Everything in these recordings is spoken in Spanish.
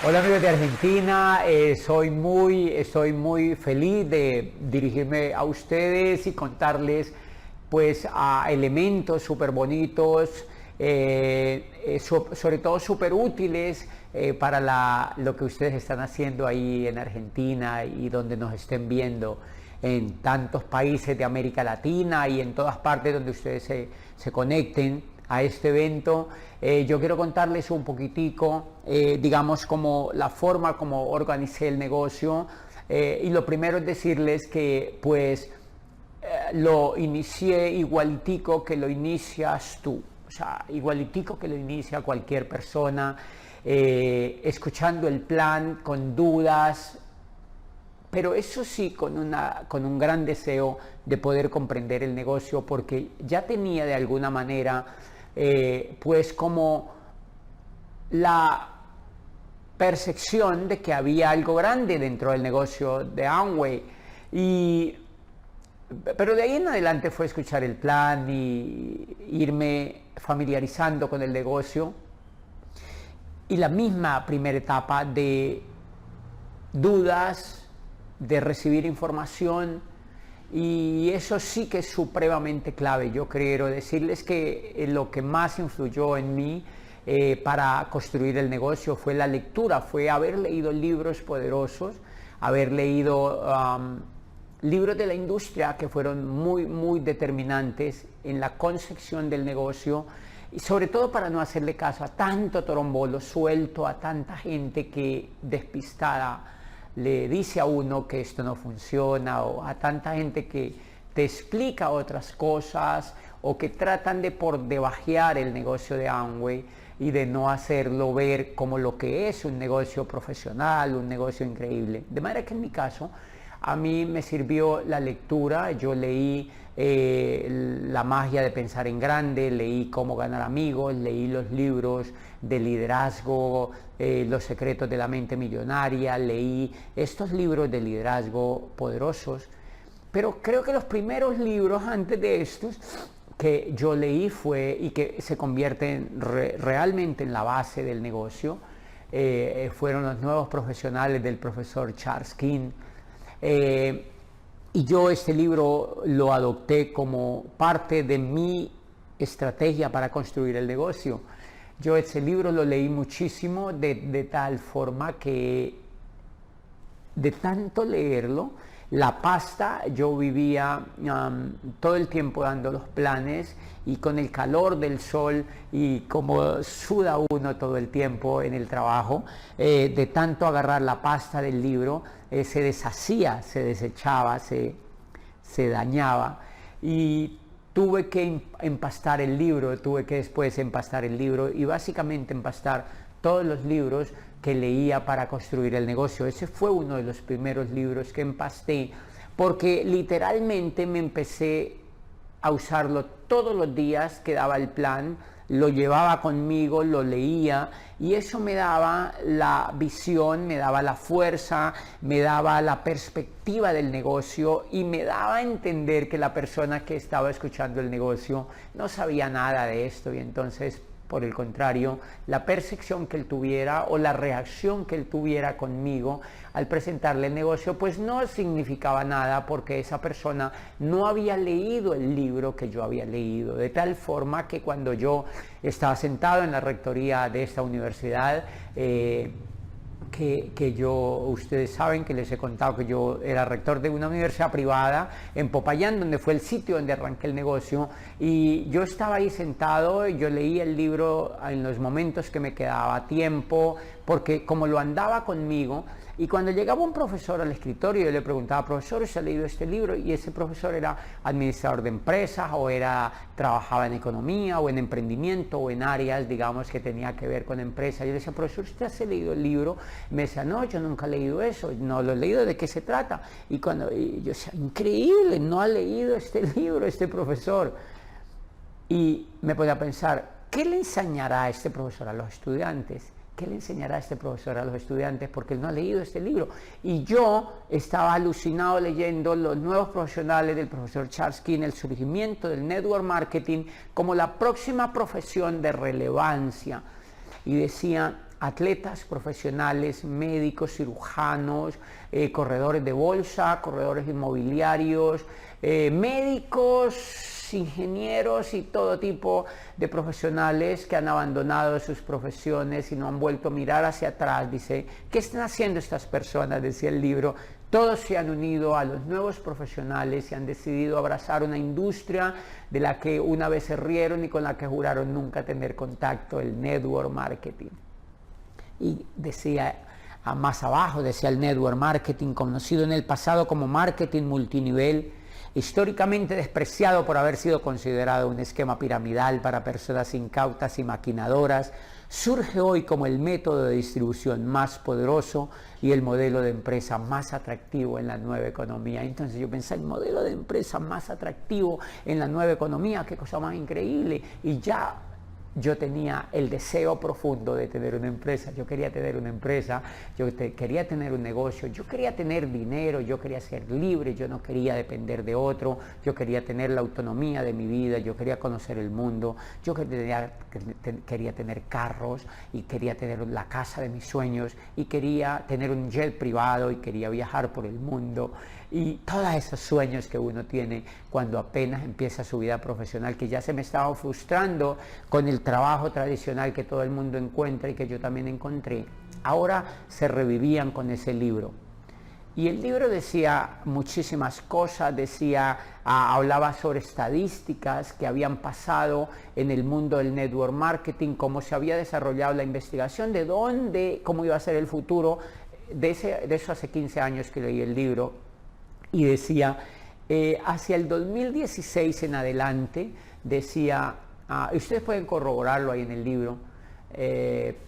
Hola amigos de Argentina, estoy muy feliz de dirigirme a ustedes y contarles pues a elementos súper bonitos, sobre todo súper útiles para lo que ustedes están haciendo ahí en Argentina y donde nos estén viendo en tantos países de América Latina y en todas partes donde ustedes se conecten a este evento. Yo quiero contarles un poquitico, digamos, como la forma como organicé el negocio. Y lo primero es decirles que, pues, lo inicié igualitico que lo inicias tú. O sea, igualitico que lo inicia cualquier persona, escuchando el plan, con dudas, pero eso sí, con un gran deseo de poder comprender el negocio, porque ya tenía de alguna manera pues como la percepción de que había algo grande dentro del negocio de Amway. Pero de ahí en adelante fue escuchar el plan y irme familiarizando con el negocio, y la misma primera etapa de dudas, de recibir información. Y eso sí que es supremamente clave. Yo quiero decirles que lo que más influyó en mí para construir el negocio fue la lectura, fue haber leído libros poderosos, haber leído libros de la industria que fueron muy determinantes en la concepción del negocio, y sobre todo para no hacerle caso a tanto torombolo suelto, a tanta gente que despistada le dice a uno que esto no funciona, o a tanta gente que te explica otras cosas, o que tratan de por debajear el negocio de Amway y de no hacerlo ver como lo que es un negocio profesional, un negocio increíble. De manera que en mi caso, a mí me sirvió la lectura. Yo leí La magia de pensar en grande, leí Cómo ganar amigos, leí los libros de liderazgo, Los secretos de la mente millonaria, leí estos libros de liderazgo poderosos. Pero creo que los primeros libros antes de estos que yo leí fue, y que se convierten realmente en la base del negocio, fueron Los nuevos profesionales del profesor Charles King. Y yo este libro lo adopté como parte de mi estrategia para construir el negocio. Yo ese libro lo leí muchísimo, de tal forma que de tanto leerlo, la pasta, yo vivía todo el tiempo dando los planes, y con el calor del sol y como suda uno todo el tiempo en el trabajo, de tanto agarrar la pasta del libro, se deshacía, se desechaba, se dañaba, y tuve que empastar el libro, tuve que después empastar el libro y básicamente empastar todos los libros que leía para construir el negocio. Ese fue uno de los primeros libros que empasté, porque literalmente me empecé a usarlo todos los días que daba el plan, lo llevaba conmigo, lo leía, y eso me daba la visión, me daba la fuerza, me daba la perspectiva del negocio, y me daba a entender que la persona que estaba escuchando el negocio no sabía nada de esto, y entonces, por el contrario, la percepción que él tuviera o la reacción que él tuviera conmigo al presentarle el negocio, pues no significaba nada, porque esa persona no había leído el libro que yo había leído. De tal forma que cuando yo estaba sentado en la rectoría de esta universidad, ustedes saben que les he contado que yo era rector de una universidad privada en Popayán, donde fue el sitio donde arranqué el negocio, y yo estaba ahí sentado, y yo leía el libro en los momentos que me quedaba tiempo, porque como lo andaba conmigo. Y cuando llegaba un profesor al escritorio, yo le preguntaba: profesor, ¿se ha leído este libro? Y ese profesor era administrador de empresas, o trabajaba en economía o en emprendimiento o en áreas, digamos, que tenía que ver con empresas. Yo le decía: profesor, ¿usted ha leído el libro? Me decía: no, yo nunca he leído eso, no lo he leído, ¿de qué se trata? Y yo decía: increíble, no ha leído este libro este profesor. Y me ponía a pensar: ¿qué le enseñará este profesor a los estudiantes? ¿Qué le enseñará este profesor a los estudiantes? Porque él no ha leído este libro. Y yo estaba alucinado leyendo Los nuevos profesionales del profesor Charles King, el surgimiento del network marketing como la próxima profesión de relevancia. Y decía: atletas profesionales, médicos, cirujanos, corredores de bolsa, corredores inmobiliarios, médicos, ingenieros y todo tipo de profesionales que han abandonado sus profesiones y no han vuelto a mirar hacia atrás. Dice, ¿qué están haciendo estas personas? Decía el libro. Todos se han unido a los nuevos profesionales y han decidido abrazar una industria de la que una vez se rieron y con la que juraron nunca tener contacto, el network marketing. Y decía, más abajo, decía el network marketing, conocido en el pasado como marketing multinivel, históricamente despreciado por haber sido considerado un esquema piramidal para personas incautas y maquinadoras, surge hoy como el método de distribución más poderoso y el modelo de empresa más atractivo en la nueva economía. Entonces yo pensé, el modelo de empresa más atractivo en la nueva economía, qué cosa más increíble. Y ya yo tenía el deseo profundo de tener una empresa. Yo quería tener una empresa, quería tener un negocio, yo quería tener dinero, yo quería ser libre, yo no quería depender de otro, yo quería tener la autonomía de mi vida, yo quería conocer el mundo, yo quería tener carros y quería tener la casa de mis sueños y quería tener un jet privado y quería viajar por el mundo. Y todos esos sueños que uno tiene cuando apenas empieza su vida profesional, que ya se me estaba frustrando con el trabajo tradicional que todo el mundo encuentra y que yo también encontré, ahora se revivían con ese libro. Y el libro decía muchísimas cosas, hablaba sobre estadísticas que habían pasado en el mundo del network marketing, cómo se había desarrollado la investigación, cómo iba a ser el futuro. De eso hace 15 años que leí el libro. Y decía, hacia el 2016 en adelante, decía, ustedes pueden corroborarlo ahí en el libro,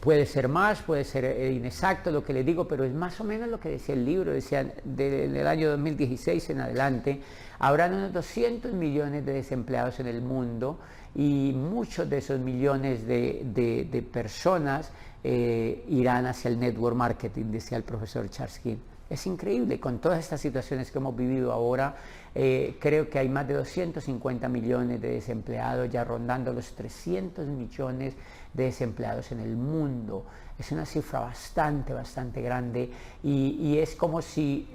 puede ser más, puede ser inexacto lo que les digo, pero es más o menos lo que decía el libro. Decía, del año 2016 en adelante, habrán unos 200 millones de desempleados en el mundo y muchos de esos millones de personas irán hacia el network marketing, decía el profesor Charles King. Es increíble, con todas estas situaciones que hemos vivido ahora, creo que hay más de 250 millones de desempleados, ya rondando los 300 millones de desempleados en el mundo. Es una cifra bastante grande y es como si,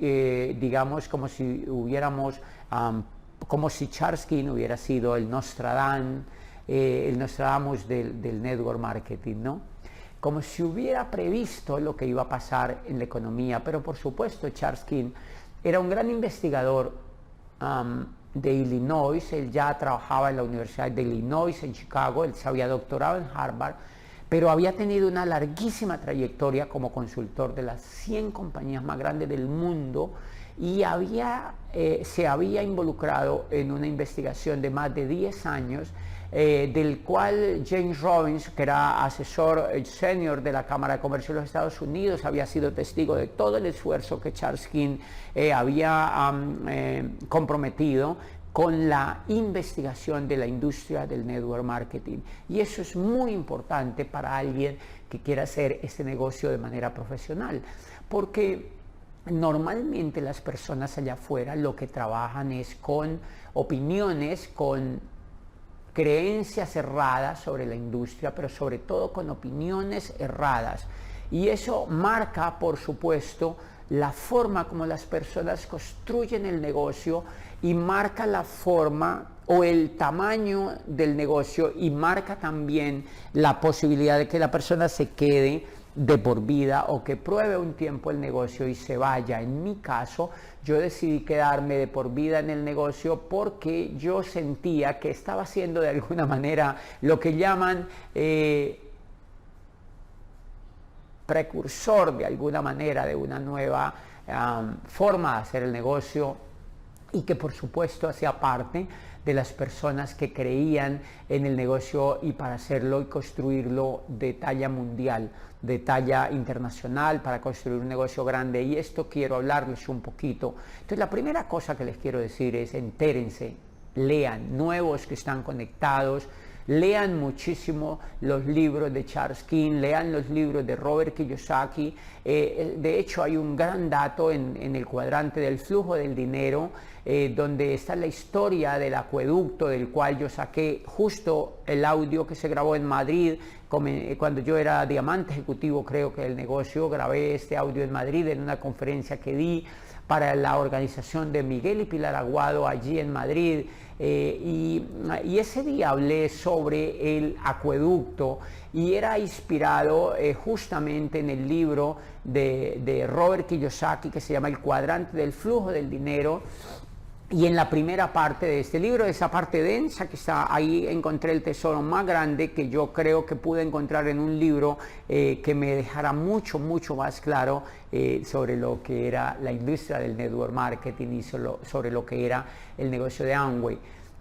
como si hubiéramos, como si Charles King hubiera sido el Nostradamus del network marketing, ¿no? Como si hubiera previsto lo que iba a pasar en la economía. Pero por supuesto Charles King era un gran investigador de Illinois. Él ya trabajaba en la Universidad de Illinois en Chicago, él se había doctorado en Harvard, pero había tenido una larguísima trayectoria como consultor de las 100 compañías más grandes del mundo y se había involucrado en una investigación de más de 10 años, del cual James Robbins, que era asesor senior de la Cámara de Comercio de los Estados Unidos, había sido testigo de todo el esfuerzo que Charles King había comprometido con la investigación de la industria del network marketing. Y eso es muy importante para alguien que quiera hacer este negocio de manera profesional, porque normalmente las personas allá afuera lo que trabajan es con opiniones, con creencias erradas sobre la industria, pero sobre todo con opiniones erradas. Y eso marca, por supuesto, la forma como las personas construyen el negocio y marca la forma o el tamaño del negocio y marca también la posibilidad de que la persona se quede de por vida o que pruebe un tiempo el negocio y se vaya. En mi caso, yo decidí quedarme de por vida en el negocio porque yo sentía que estaba haciendo de alguna manera lo que llaman precursor de alguna manera de una nueva forma de hacer el negocio y que por supuesto hacía parte de las personas que creían en el negocio y para hacerlo y construirlo de talla mundial, de talla internacional, para construir un negocio grande. Y esto quiero hablarles un poquito. Entonces la primera cosa que les quiero decir es entérense, lean, nuevos que están conectados, lean muchísimo los libros de Charles King, lean los libros de Robert Kiyosaki. De hecho, hay un gran dato en el cuadrante del flujo del dinero, donde está la historia del acueducto, del cual yo saqué justo el audio que se grabó en Madrid, cuando yo era diamante ejecutivo, creo que el negocio, grabé este audio en Madrid en una conferencia que di para la organización de Miguel y Pilar Aguado allí en Madrid, y ese día hablé sobre el acueducto y era inspirado justamente en el libro de Robert Kiyosaki que se llama El cuadrante del flujo del dinero. Y en la primera parte de este libro, esa parte densa que está ahí, encontré el tesoro más grande que yo creo que pude encontrar en un libro que me dejara mucho más claro sobre lo que era la industria del network marketing y sobre lo que era el negocio de Amway.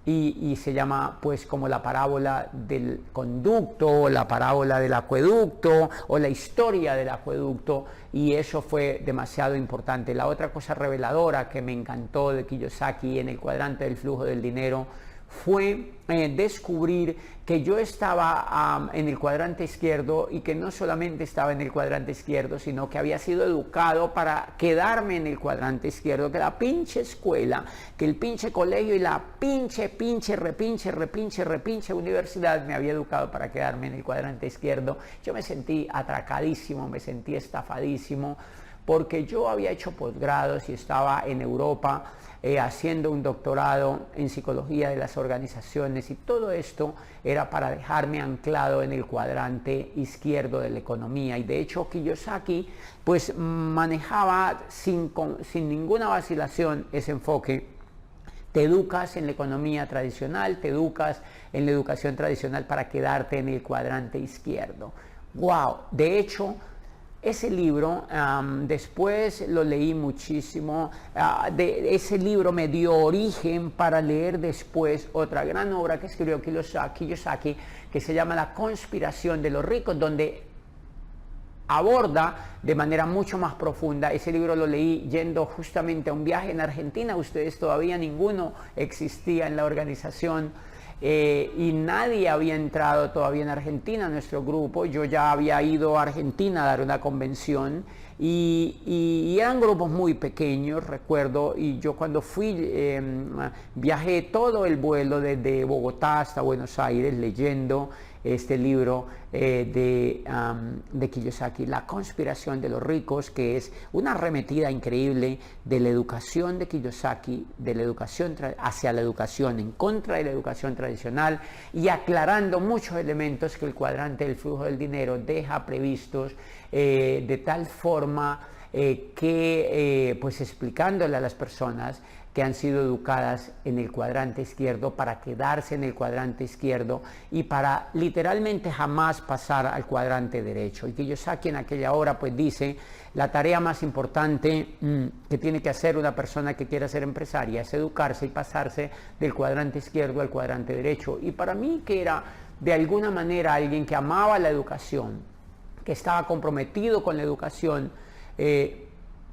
Y se llama pues como la parábola del conducto, la parábola del acueducto o la historia del acueducto, y eso fue demasiado importante. La otra cosa reveladora que me encantó de Kiyosaki en el cuadrante del flujo del dinero fue descubrir que yo estaba en el cuadrante izquierdo, y que no solamente estaba en el cuadrante izquierdo, sino que había sido educado para quedarme en el cuadrante izquierdo, que la pinche escuela, que el pinche colegio y la pinche universidad me había educado para quedarme en el cuadrante izquierdo. Yo me sentí atracadísimo, me sentí estafadísimo, porque yo había hecho posgrados y estaba en Europa haciendo un doctorado en psicología de las organizaciones, y todo esto era para dejarme anclado en el cuadrante izquierdo de la economía. Y de hecho Kiyosaki pues manejaba sin ninguna vacilación ese enfoque. Te educas en la economía tradicional, te educas en la educación tradicional para quedarte en el cuadrante izquierdo. ¡Wow! De hecho, ese libro, después lo leí muchísimo. Ese libro me dio origen para leer después otra gran obra que escribió Kiyosaki, que se llama La conspiración de los ricos, donde aborda de manera mucho más profunda. Ese libro lo leí yendo justamente a un viaje en Argentina. Ustedes todavía ninguno existía en la organización. Y nadie había entrado todavía en Argentina, nuestro grupo. Yo ya había ido a Argentina a dar una convención, y eran grupos muy pequeños, recuerdo, y yo cuando fui viajé todo el vuelo desde Bogotá hasta Buenos Aires leyendo este libro de Kiyosaki, La conspiración de los ricos, que es una arremetida increíble de la educación de Kiyosaki, de la educación hacia la educación, en contra de la educación tradicional, y aclarando muchos elementos que el cuadrante del flujo del dinero deja previstos, de tal forma que pues explicándole a las personas que han sido educadas en el cuadrante izquierdo para quedarse en el cuadrante izquierdo y para literalmente jamás pasar al cuadrante derecho. Y Kiyosaki en aquella hora pues dice: la tarea más importante que tiene que hacer una persona que quiera ser empresaria es educarse y pasarse del cuadrante izquierdo al cuadrante derecho. Y para mí, que era de alguna manera alguien que amaba la educación, que estaba comprometido con la educación,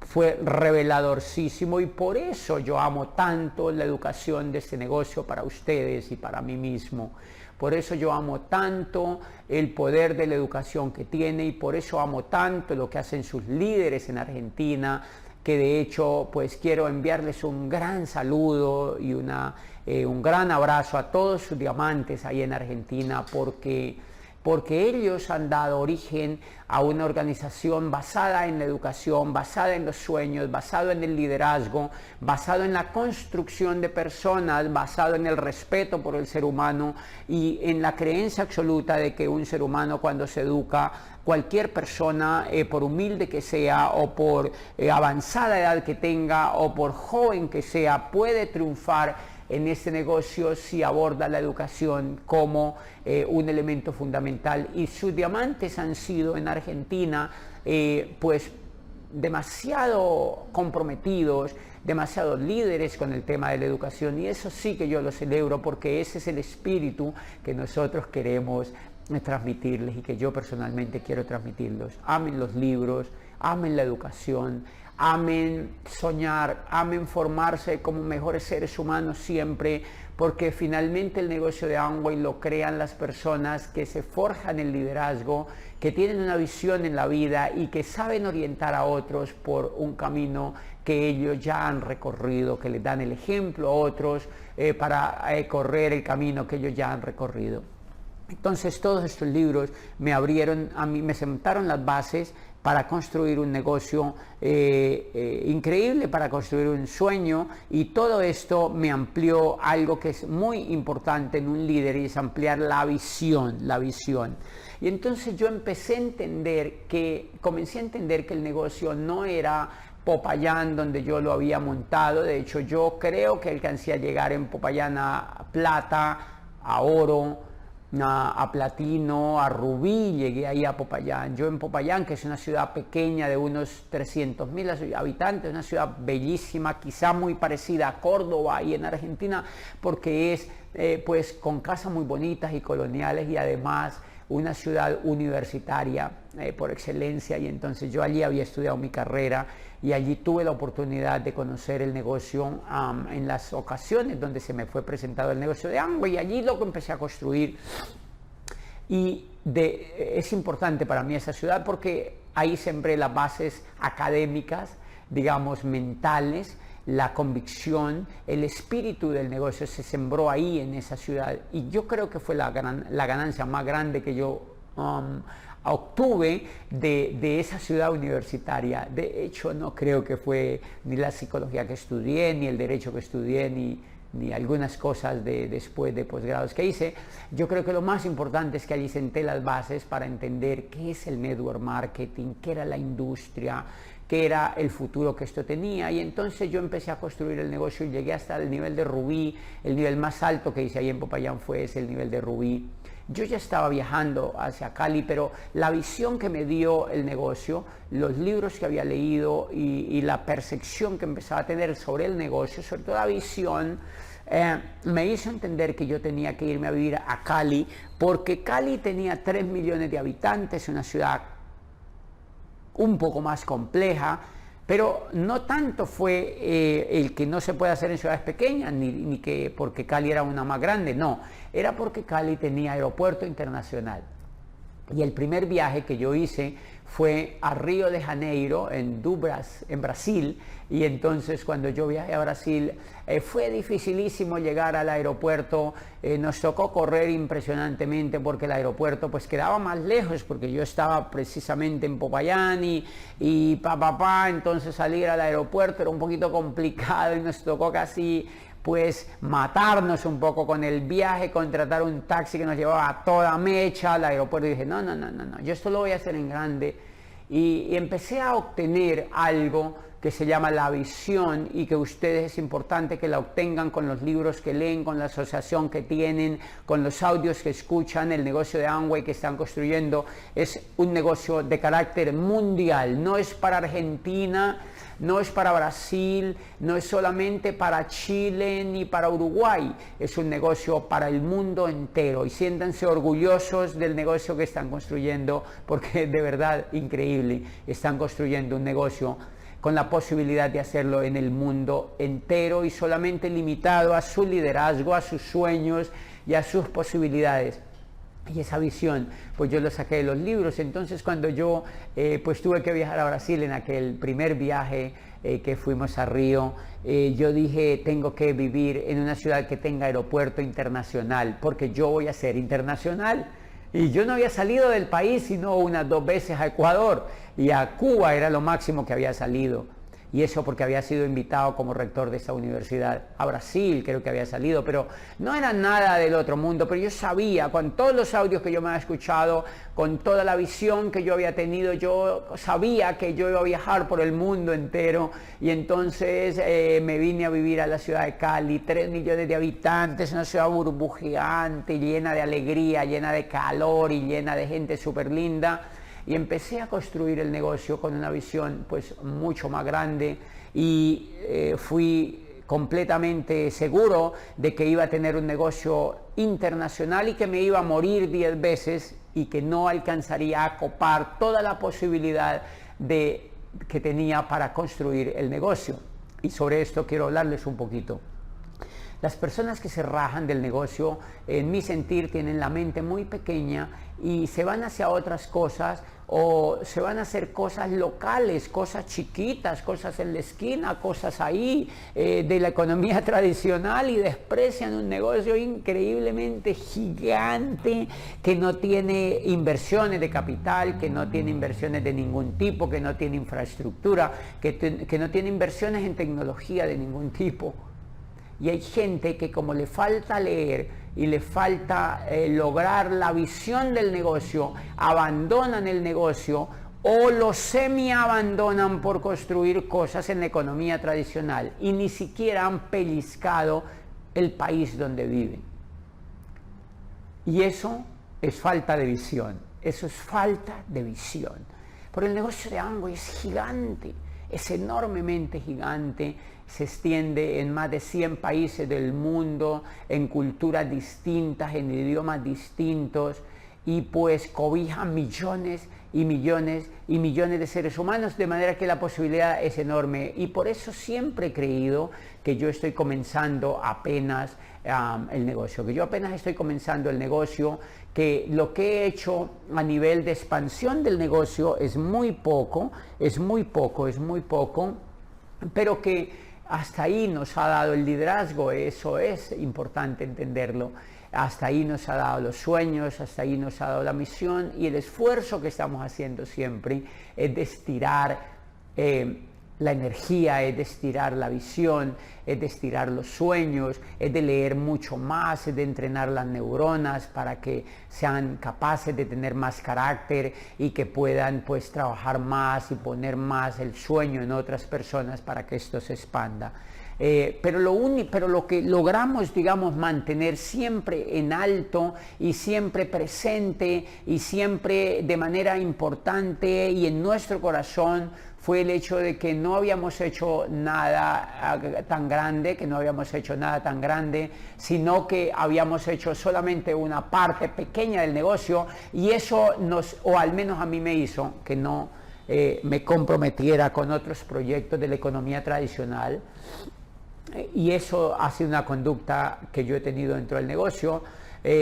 fue reveladorcísimo, y por eso yo amo tanto la educación de este negocio para ustedes y para mí mismo. Por eso yo amo tanto el poder de la educación que tiene, y por eso amo tanto lo que hacen sus líderes en Argentina, que de hecho pues quiero enviarles un gran saludo y un gran abrazo a todos sus diamantes ahí en Argentina, porque ellos han dado origen a una organización basada en la educación, basada en los sueños, basado en el liderazgo, basado en la construcción de personas, basado en el respeto por el ser humano y en la creencia absoluta de que un ser humano, cuando se educa, cualquier persona, por humilde que sea o por avanzada edad que tenga o por joven que sea, puede triunfar en este negocio si aborda la educación como un elemento fundamental. Y sus diamantes han sido en Argentina pues demasiado comprometidos, demasiados líderes con el tema de la educación, y eso sí que yo lo celebro, porque ese es el espíritu que nosotros queremos transmitirles y que yo personalmente quiero transmitirlos. Amen los libros, amen la educación, amen soñar, amen formarse como mejores seres humanos siempre, porque finalmente el negocio de Amway lo crean las personas que se forjan el liderazgo, que tienen una visión en la vida y que saben orientar a otros por un camino que ellos ya han recorrido, que les dan el ejemplo a otros para correr el camino que ellos ya han recorrido. Entonces todos estos libros me abrieron a mí, me sentaron las bases para construir un negocio increíble, para construir un sueño, y todo esto me amplió algo que es muy importante en un líder, y es ampliar la visión, Y entonces yo comencé a entender que el negocio no era Popayán donde yo lo había montado. De hecho, yo creo que alcancé a llegar en Popayán a plata, a oro, a platino, a rubí, llegué ahí a Popayán. Yo en Popayán, que es una ciudad pequeña de unos 300.000 habitantes, una ciudad bellísima, quizá muy parecida a Córdoba y en Argentina, porque es pues con casas muy bonitas y coloniales, y además una ciudad universitaria por excelencia. Y entonces yo allí había estudiado mi carrera y allí tuve la oportunidad de conocer el negocio en las ocasiones donde se me fue presentado el negocio de Amway, y allí lo que empecé a construir. Y es importante para mí esa ciudad porque ahí sembré las bases académicas, digamos, mentales, la convicción, el espíritu del negocio se sembró ahí en esa ciudad, y yo creo que fue la ganancia más grande que yo obtuve de esa ciudad universitaria. De hecho, no creo que fue ni la psicología que estudié, ni el derecho que estudié, ni algunas cosas después de posgrados que hice. Yo creo que lo más importante es que allí senté las bases para entender qué es el network marketing, qué era la industria, qué era el futuro que esto tenía. Y entonces yo empecé a construir el negocio y llegué hasta el nivel de rubí. El nivel más alto que hice ahí en Popayán fue el nivel de rubí. Yo ya estaba viajando hacia Cali, pero la visión que me dio el negocio, los libros que había leído y la percepción que empezaba a tener sobre el negocio, sobre todo la visión, me hizo entender que yo tenía que irme a vivir a Cali, porque Cali tenía 3 millones de habitantes, una ciudad un poco más compleja, pero no tanto fue el que no se puede hacer en ciudades pequeñas, ni que porque Cali era una más grande, no, era porque Cali tenía aeropuerto internacional. Y el primer viaje que yo hice fue a Río de Janeiro, en Brasil, y entonces cuando yo viajé a Brasil fue dificilísimo llegar al aeropuerto. Nos tocó correr impresionantemente porque el aeropuerto pues quedaba más lejos, porque yo estaba precisamente en Popayán y entonces salir al aeropuerto era un poquito complicado y nos tocó casi pues matarnos un poco con el viaje, contratar un taxi que nos llevaba a toda mecha al aeropuerto, y dije, no, yo esto lo voy a hacer en grande, y empecé a obtener algo que se llama la visión, y que ustedes es importante que la obtengan con los libros que leen, con la asociación que tienen, con los audios que escuchan. El negocio de Amway que están construyendo es un negocio de carácter mundial, no es para Argentina, no es para Brasil, no es solamente para Chile ni para Uruguay, es un negocio para el mundo entero, y siéntanse orgullosos del negocio que están construyendo, porque es de verdad increíble. Están construyendo un negocio con la posibilidad de hacerlo en el mundo entero y solamente limitado a su liderazgo, a sus sueños y a sus posibilidades. Y esa visión, pues yo lo saqué de los libros. Entonces cuando yo pues tuve que viajar a Brasil en aquel primer viaje que fuimos a Río, yo dije, tengo que vivir en una ciudad que tenga aeropuerto internacional, porque yo voy a ser internacional. Y yo no había salido del país sino unas 2 veces a Ecuador, y a Cuba era lo máximo que había salido. Y eso porque había sido invitado como rector de esa universidad. A Brasil creo que había salido, pero no era nada del otro mundo. Pero yo sabía, con todos los audios que yo me había escuchado, con toda la visión que yo había tenido, yo sabía que yo iba a viajar por el mundo entero. Y entonces me vine a vivir a la ciudad de Cali, 3 millones de habitantes, una ciudad burbujeante, llena de alegría, llena de calor y llena de gente súper linda. Y empecé a construir el negocio con una visión pues mucho más grande, y fui completamente seguro de que iba a tener un negocio internacional y que me iba a morir 10 veces y que no alcanzaría a copar toda la posibilidad que tenía para construir el negocio. Y sobre esto quiero hablarles un poquito. Las personas que se rajan del negocio, en mi sentir, tienen la mente muy pequeña y se van hacia otras cosas, o se van a hacer cosas locales, cosas chiquitas, cosas en la esquina, cosas ahí de la economía tradicional, y desprecian un negocio increíblemente gigante que no tiene inversiones de capital, que no tiene inversiones de ningún tipo, que no tiene infraestructura, que no tiene inversiones en tecnología de ningún tipo. Y hay gente que, como le falta leer y le falta lograr la visión del negocio, abandonan el negocio o lo semi-abandonan por construir cosas en la economía tradicional y ni siquiera han pellizcado el país donde viven. Y eso es falta de visión, eso es falta de visión. Porque el negocio de Amway es gigante, es enormemente gigante, se extiende en más de 100 países del mundo, en culturas distintas, en idiomas distintos, y pues cobija millones y millones y millones de seres humanos, de manera que la posibilidad es enorme. Y por eso siempre he creído que yo estoy comenzando apenas el negocio, que yo apenas estoy comenzando el negocio, que lo que he hecho a nivel de expansión del negocio es muy poco, pero que hasta ahí nos ha dado el liderazgo. Eso es importante entenderlo. Hasta ahí nos ha dado los sueños, hasta ahí nos ha dado la misión, y el esfuerzo que estamos haciendo siempre es de estirar la energía, es de estirar la visión, es de estirar los sueños, es de leer mucho más, es de entrenar las neuronas para que sean capaces de tener más carácter y que puedan pues trabajar más y poner más el sueño en otras personas para que esto se expanda. Pero lo que logramos, digamos, mantener siempre en alto y siempre presente y siempre de manera importante y en nuestro corazón, fue el hecho de que no habíamos hecho nada tan grande, sino que habíamos hecho solamente una parte pequeña del negocio, y eso o al menos a mí me hizo que no me comprometiera con otros proyectos de la economía tradicional. Y eso ha sido una conducta que yo he tenido dentro del negocio.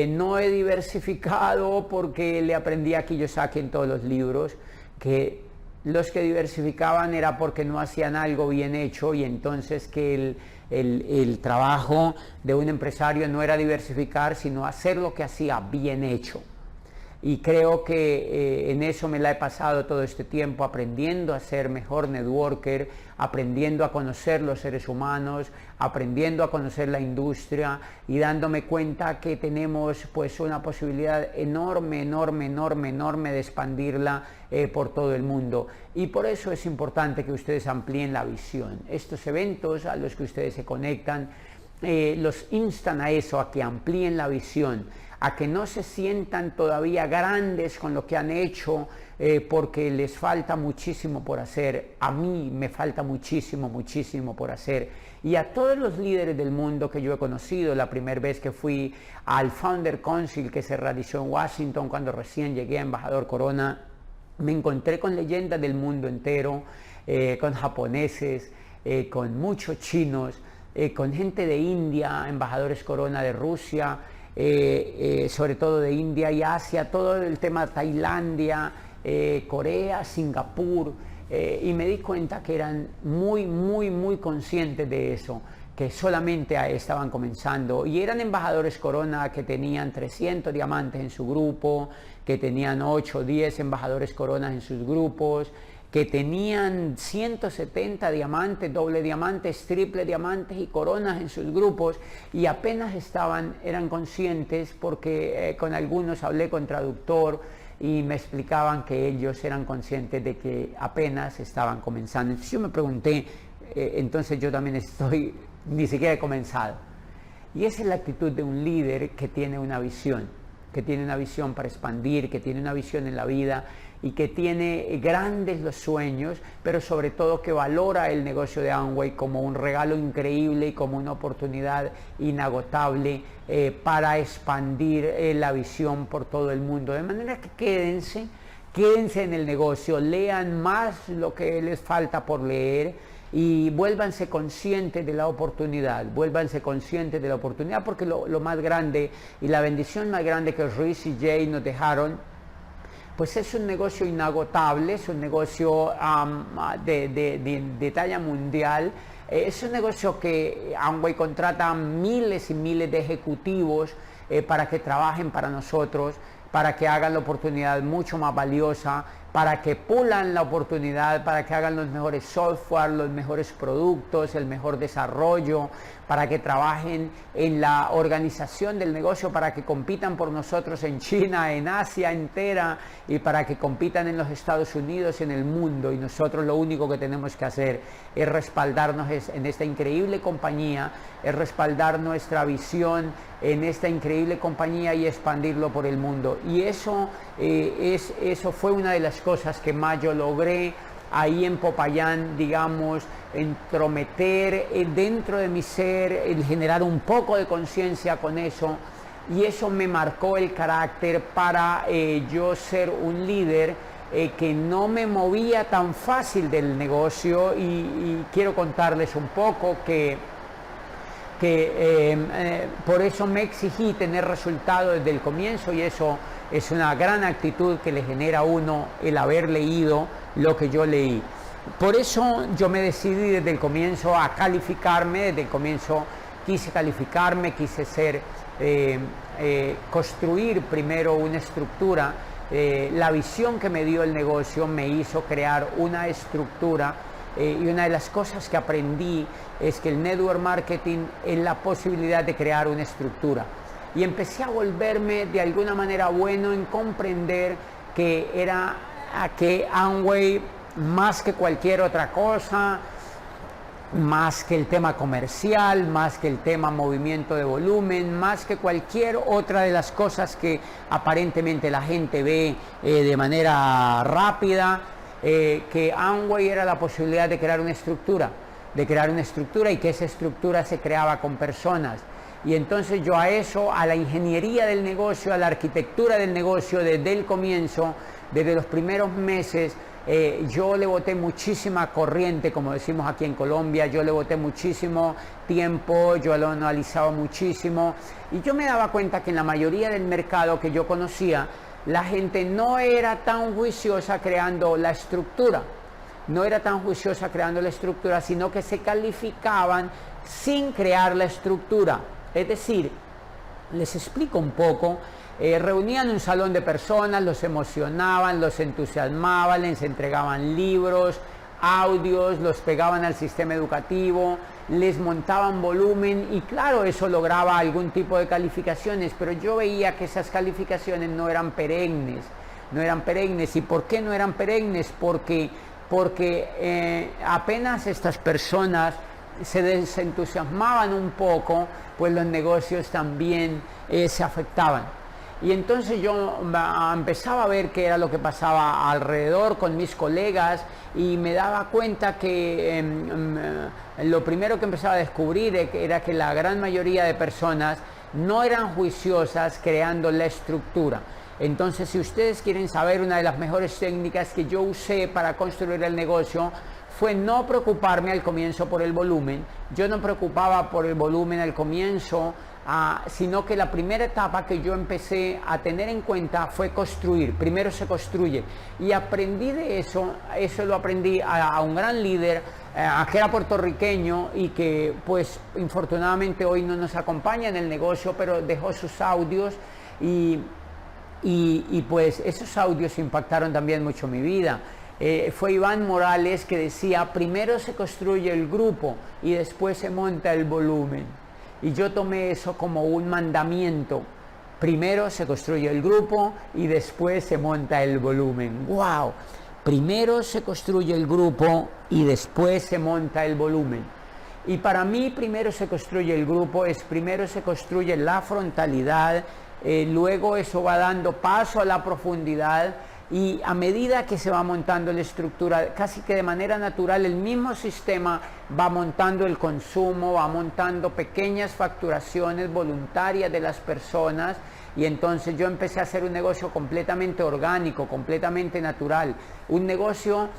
No he diversificado porque le aprendí a Kiyosaki en todos los libros que los que diversificaban era porque no hacían algo bien hecho, y entonces que el trabajo de un empresario no era diversificar, sino hacer lo que hacía bien hecho. Y creo que en eso me la he pasado todo este tiempo, aprendiendo a ser mejor networker, aprendiendo a conocer los seres humanos, aprendiendo a conocer la industria y dándome cuenta que tenemos pues una posibilidad enorme de expandirla por todo el mundo. Y por eso es importante que ustedes amplíen la visión. Estos eventos a los que ustedes se conectan los instan a eso, a que amplíen la visión, a que no se sientan todavía grandes con lo que han hecho, porque les falta muchísimo por hacer. A mí me falta muchísimo por hacer. Y a todos los líderes del mundo que yo he conocido, la primera vez que fui al Founder Council que se realizó en Washington, cuando recién llegué a Embajador Corona, me encontré con leyendas del mundo entero, con japoneses, con muchos chinos, con gente de India, embajadores Corona de Rusia, sobre todo de India y Asia, todo el tema Tailandia, Corea, Singapur, y me di cuenta que eran muy conscientes de eso, que solamente estaban comenzando, y eran embajadores Corona que tenían 300 diamantes en su grupo, que tenían 8 o 10 embajadores Corona en sus grupos, que tenían 170 diamantes, doble diamantes, triple diamantes y coronas en sus grupos, y apenas eran conscientes, porque con algunos hablé con traductor y me explicaban que ellos eran conscientes de que apenas estaban comenzando. Entonces yo me pregunté, entonces yo también ni siquiera he comenzado. Y esa es la actitud de un líder que tiene una visión. que tiene una visión para expandir, que tiene una visión en la vida y que tiene grandes los sueños, pero sobre todo que valora el negocio de Amway como un regalo increíble y como una oportunidad inagotable para expandir la visión por todo el mundo. De manera que quédense en el negocio, lean más lo que les falta por leer y vuélvanse conscientes de la oportunidad, porque lo más grande y la bendición más grande que Ruiz y Jay nos dejaron, pues es un negocio inagotable, es un negocio de talla mundial, es un negocio que Amway contrata miles y miles de ejecutivos para que trabajen para nosotros, para que hagan la oportunidad mucho más valiosa, para que pulan la oportunidad, para que hagan los mejores software, los mejores productos, el mejor desarrollo, para que trabajen en la organización del negocio, para que compitan por nosotros en China, en Asia entera, y para que compitan en los Estados Unidos, en el mundo. Y nosotros lo único que tenemos que hacer es respaldarnos en esta increíble compañía, es respaldar nuestra visión en esta increíble compañía y expandirlo por el mundo. Y eso fue una de las cosas que más yo logré ahí en Popayán, digamos, entrometer dentro de mi ser, el generar un poco de conciencia con eso, y eso me marcó el carácter para yo ser un líder que no me movía tan fácil del negocio, y quiero contarles un poco que por eso me exigí tener resultados desde el comienzo, y eso es una gran actitud que le genera a uno el haber leído lo que yo leí. Por eso yo me decidí desde el comienzo a calificarme, desde el comienzo quise calificarme, quise construir primero una estructura. La visión que me dio el negocio me hizo crear una estructura, y una de las cosas que aprendí es que el network marketing es la posibilidad de crear una estructura. Y empecé a volverme de alguna manera bueno en comprender que Amway, más que cualquier otra cosa, más que el tema comercial, más que el tema movimiento de volumen, más que cualquier otra de las cosas que aparentemente la gente ve de manera rápida, que Amway era la posibilidad de crear una estructura, y que esa estructura se creaba con personas. Y entonces yo a la ingeniería del negocio, a la arquitectura del negocio, desde el comienzo, desde los primeros meses, yo le boté muchísima corriente, como decimos aquí en Colombia, yo le boté muchísimo tiempo, yo lo analizaba muchísimo, y yo me daba cuenta que en la mayoría del mercado que yo conocía, la gente no era tan juiciosa creando la estructura, sino que se calificaban sin crear la estructura. Es decir, les explico un poco, reunían un salón de personas, los emocionaban, los entusiasmaban, les entregaban libros, audios, los pegaban al sistema educativo, les montaban volumen, y claro, eso lograba algún tipo de calificaciones, pero yo veía que esas calificaciones no eran perennes. ¿Y por qué no eran perennes? Porque apenas estas personas se desentusiasmaban un poco, pues los negocios también se afectaban. Y entonces yo empezaba a ver qué era lo que pasaba alrededor con mis colegas, y me daba cuenta que lo primero que empezaba a descubrir era que la gran mayoría de personas no eran juiciosas creando la estructura. Entonces, si ustedes quieren saber, una de las mejores técnicas que yo usé para construir el negocio fue no preocuparme al comienzo por el volumen. Yo no preocupaba por el volumen al comienzo, sino que la primera etapa que yo empecé a tener en cuenta fue construir. Primero se construye, y aprendí de eso lo aprendí a un gran líder que era puertorriqueño, y que pues infortunadamente hoy no nos acompaña en el negocio, pero dejó sus audios, y pues esos audios impactaron también mucho mi vida. Fue Iván Morales, que decía: primero se construye el grupo y después se monta el volumen. Y yo tomé eso como un mandamiento: primero se construye el grupo y después se monta el volumen. ¡Wow! Primero se construye el grupo y después se monta el volumen. Y para mí, primero se construye el grupo, primero se construye la frontalidad, luego eso va dando paso a la profundidad, y a medida que se va montando la estructura, casi que de manera natural, el mismo sistema va montando el consumo, va montando pequeñas facturaciones voluntarias de las personas, y entonces yo empecé a hacer un negocio completamente orgánico, completamente natural, un negocio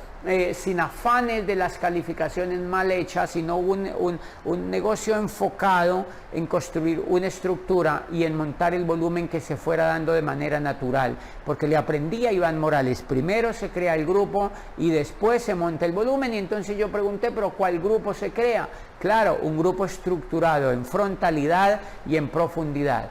sin afanes de las calificaciones mal hechas, sino un negocio enfocado en construir una estructura y en montar el volumen que se fuera dando de manera natural, porque le aprendí a Iván Morales: primero se crea el grupo y después se monta el volumen. Y entonces yo pregunté, pero ¿cuál grupo se crea? Claro, un grupo estructurado en frontalidad y en profundidad.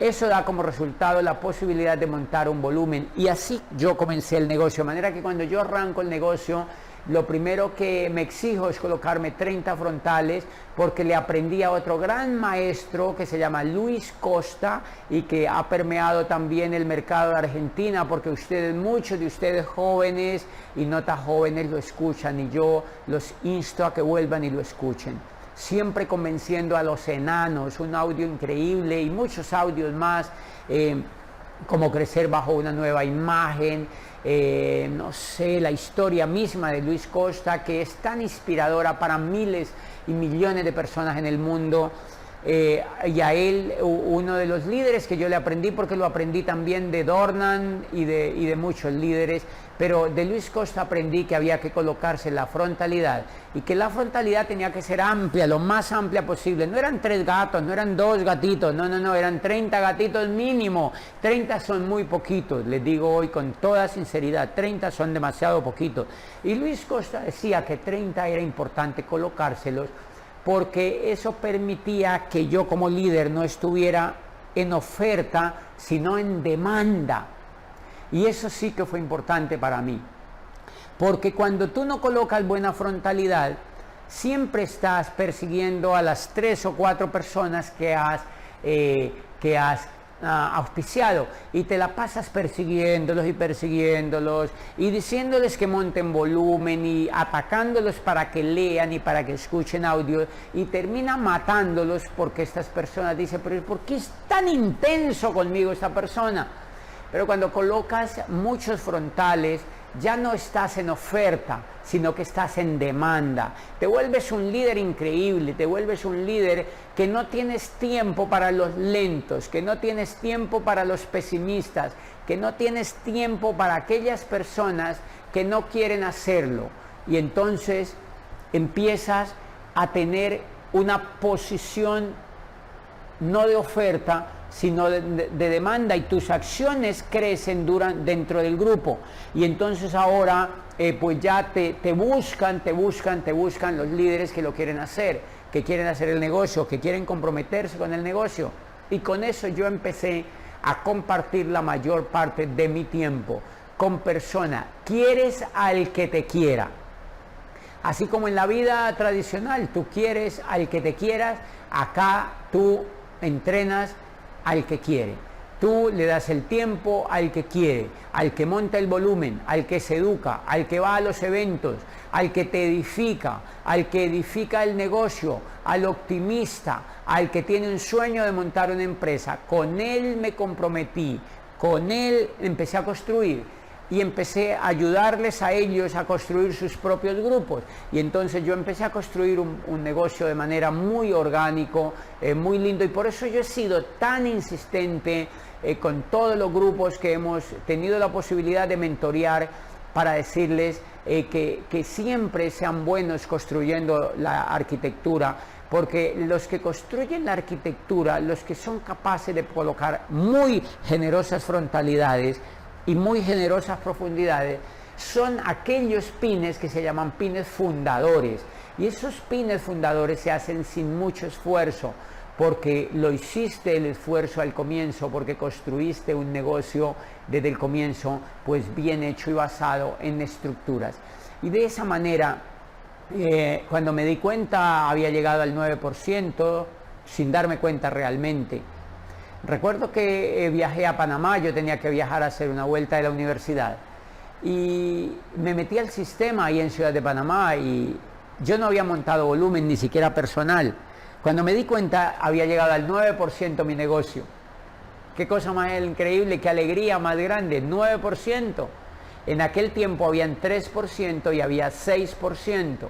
Eso da como resultado la posibilidad de montar un volumen, y así yo comencé el negocio. De manera que cuando yo arranco el negocio, lo primero que me exijo es colocarme 30 frontales, porque le aprendí a otro gran maestro que se llama Luis Costa y que ha permeado también el mercado de Argentina, porque muchos de ustedes jóvenes y no tan jóvenes lo escuchan, y yo los insto a que vuelvan y lo escuchen. Siempre convenciendo a los enanos, un audio increíble y muchos audios más, como crecer bajo una nueva imagen, no sé, la historia misma de Luis Costa, que es tan inspiradora para miles y millones de personas en el mundo. Y a él, uno de los líderes que yo le aprendí, porque lo aprendí también de Dornan y de muchos líderes, pero de Luis Costa aprendí que había que colocarse la frontalidad, y que la frontalidad tenía que ser amplia, lo más amplia posible. No eran 3 gatos, no eran 2 gatitos, no, eran 30 gatitos mínimo. 30 son muy poquitos, les digo hoy con toda sinceridad, 30 son demasiado poquitos. Y Luis Costa decía que 30 era importante colocárselos, porque eso permitía que yo como líder no estuviera en oferta, sino en demanda. Y eso sí que fue importante para mí, porque cuando tú no colocas buena frontalidad, siempre estás persiguiendo a las 3 o 4 personas que has auspiciado, y te la pasas persiguiéndolos y diciéndoles que monten volumen y atacándolos para que lean y para que escuchen audio, y termina matándolos, porque estas personas dicen: pero ¿por qué es tan intenso conmigo esta persona? Pero cuando colocas muchos frontales, ya no estás en oferta, sino que estás en demanda. Te vuelves un líder increíble, te vuelves un líder que no tienes tiempo para los lentos, que no tienes tiempo para los pesimistas, que no tienes tiempo para aquellas personas que no quieren hacerlo. Y entonces empiezas a tener una posición no de oferta, sino de demanda, y tus acciones crecen dentro del grupo. Y entonces ahora pues ya te buscan los líderes que lo quieren hacer, que quieren hacer el negocio, que quieren comprometerse con el negocio. Y con eso yo empecé a compartir la mayor parte de mi tiempo con personas. Quieres al que te quiera. Así como en la vida tradicional tú quieres al que te quieras, acá tú entrenas al que quiere. Tú le das el tiempo al que quiere, al que monta el volumen, al que se educa, al que va a los eventos, al que te edifica, al que edifica el negocio, al optimista, al que tiene un sueño de montar una empresa. Con él me comprometí, con él empecé a construir. Y empecé a ayudarles a ellos a construir sus propios grupos. Y entonces yo empecé a construir un negocio de manera muy orgánico, muy lindo. Y por eso yo he sido tan insistente con todos los grupos que hemos tenido la posibilidad de mentorear, para decirles que siempre sean buenos construyendo la arquitectura. Porque los que construyen la arquitectura, los que son capaces de colocar muy generosas frontalidades y muy generosas profundidades, son aquellos pines que se llaman pines fundadores. Y esos pines fundadores se hacen sin mucho esfuerzo, porque lo hiciste el esfuerzo al comienzo, porque construiste un negocio desde el comienzo, pues bien hecho y basado en estructuras. Y de esa manera, cuando me di cuenta, había llegado al 9%, sin darme cuenta realmente. Recuerdo que viajé a Panamá, yo tenía que viajar a hacer una vuelta de la universidad, y me metí al sistema ahí en Ciudad de Panamá, y yo no había montado volumen, ni siquiera personal. Cuando me di cuenta, había llegado al 9% mi negocio, Qué cosa más increíble, qué alegría más grande, 9%. En aquel tiempo habían 3% y había 6%.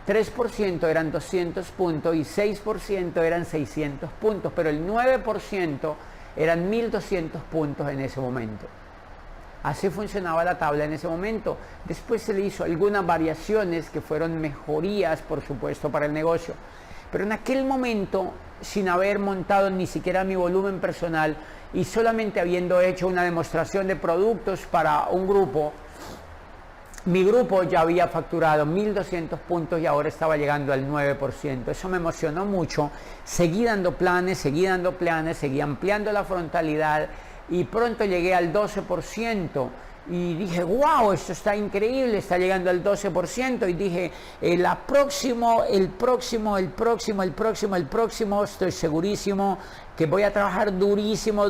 3% eran 200 puntos y 6% eran 600 puntos, pero el 9% eran 1200 puntos en ese momento. Así funcionaba la tabla en ese momento. Después se le hizo algunas variaciones que fueron mejorías, por supuesto, para el negocio. Pero en aquel momento, sin haber montado ni siquiera mi volumen personal y solamente habiendo hecho una demostración de productos para un grupo, mi grupo ya había facturado 1200 puntos y ahora estaba llegando al 9%. Eso me emocionó mucho. Seguí dando planes, seguí ampliando la frontalidad y pronto llegué al 12%. Y dije, wow, esto está increíble, está llegando al 12%. Y dije, el próximo, estoy segurísimo que voy a trabajar durísimo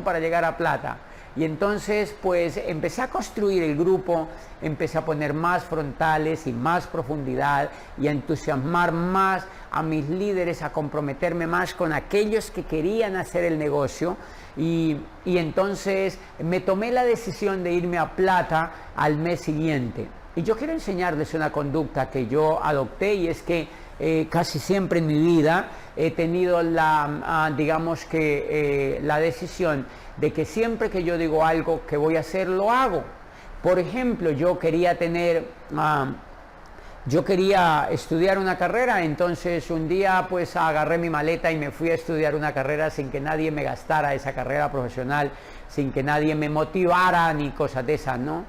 para llegar a plata. Y entonces pues empecé a construir el grupo, empecé a poner más frontales y más profundidad y a entusiasmar más a mis líderes, a comprometerme más con aquellos que querían hacer el negocio. Y entonces me tomé la decisión de irme a plata al mes siguiente. Y yo quiero enseñarles una conducta que yo adopté, y es que casi siempre en mi vida he tenido la decisión de que siempre que yo digo algo que voy a hacer, lo hago. Por ejemplo, yo quería estudiar una carrera, entonces un día pues agarré mi maleta y me fui a estudiar una carrera sin que nadie me gastara esa carrera profesional, sin que nadie me motivara ni cosas de esas, ¿no?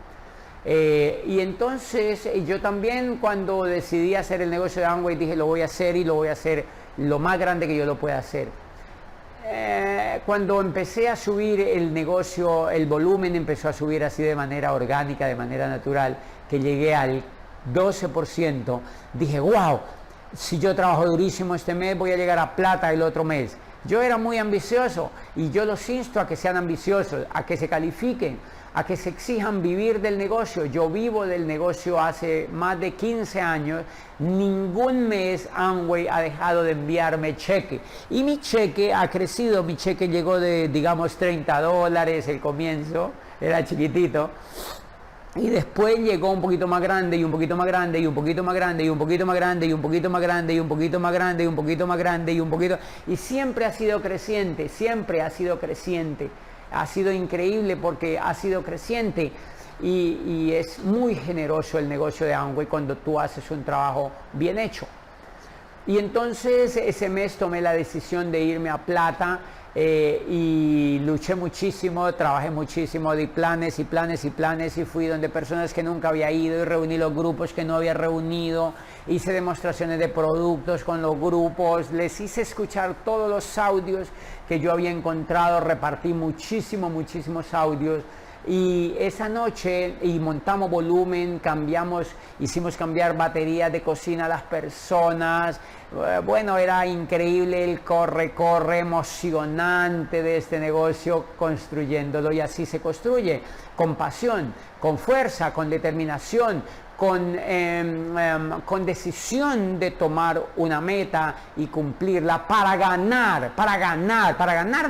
Y entonces yo también, cuando decidí hacer el negocio de Amway, dije, lo voy a hacer y lo voy a hacer lo más grande que yo lo pueda hacer. Cuando empecé a subir el negocio, el volumen empezó a subir así de manera orgánica, de manera natural, que llegué al 12%, dije, wow, si yo trabajo durísimo este mes, voy a llegar a plata el otro mes. Yo era muy ambicioso y yo los insto a que sean ambiciosos, a que se califiquen, a que se exijan vivir del negocio. Yo vivo del negocio hace más de 15 años, ningún mes Amway ha dejado de enviarme cheque. Y mi cheque ha crecido, mi cheque llegó de, digamos, $30, el comienzo, era chiquitito. Y después llegó un poquito más grande, y un poquito más grande, y un poquito más grande, y un poquito más grande, y un poquito más grande, y un poquito más grande, y un poquito más grande, y un poquito... Y siempre ha sido creciente, siempre ha sido creciente. Ha sido increíble porque ha sido creciente y es muy generoso el negocio de Amway cuando tú haces un trabajo bien hecho. Y entonces ese mes tomé la decisión de irme a plata y luché muchísimo, trabajé muchísimo, di planes y planes y planes, y fui donde personas que nunca había ido y reuní los grupos que no había reunido, hice demostraciones de productos con los grupos, les hice escuchar todos los audios que yo había encontrado, repartí muchísimos audios. Y esa noche, y montamos volumen, hicimos cambiar baterías de cocina a las personas. Bueno, era increíble el corre emocionante de este negocio, construyéndolo. Y así se construye, con pasión, con fuerza, con determinación, con decisión de tomar una meta y cumplirla para ganar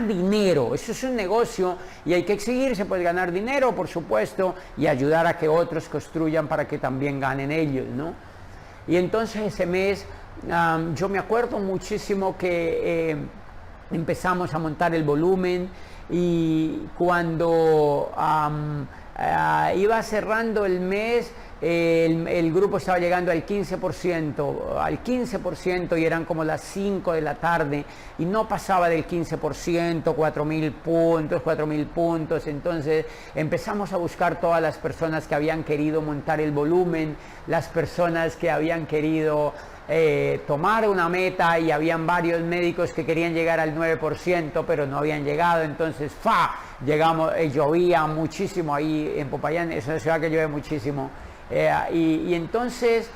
dinero. Eso es un negocio y hay que exigirse, pues, ganar dinero, por supuesto, y ayudar a que otros construyan para que también ganen ellos, ¿no? Y entonces ese mes yo me acuerdo muchísimo que empezamos a montar el volumen, y cuando iba cerrando el mes, el grupo estaba llegando al 15%, y eran como las 5 de la tarde y no pasaba del 15%, 4.000 puntos. Entonces empezamos a buscar todas las personas que habían querido montar el volumen, las personas que habían querido tomar una meta, y habían varios médicos que querían llegar al 9% pero no habían llegado. Entonces llegamos, llovía muchísimo ahí en Popayán, es una ciudad que llueve muchísimo. Y entonces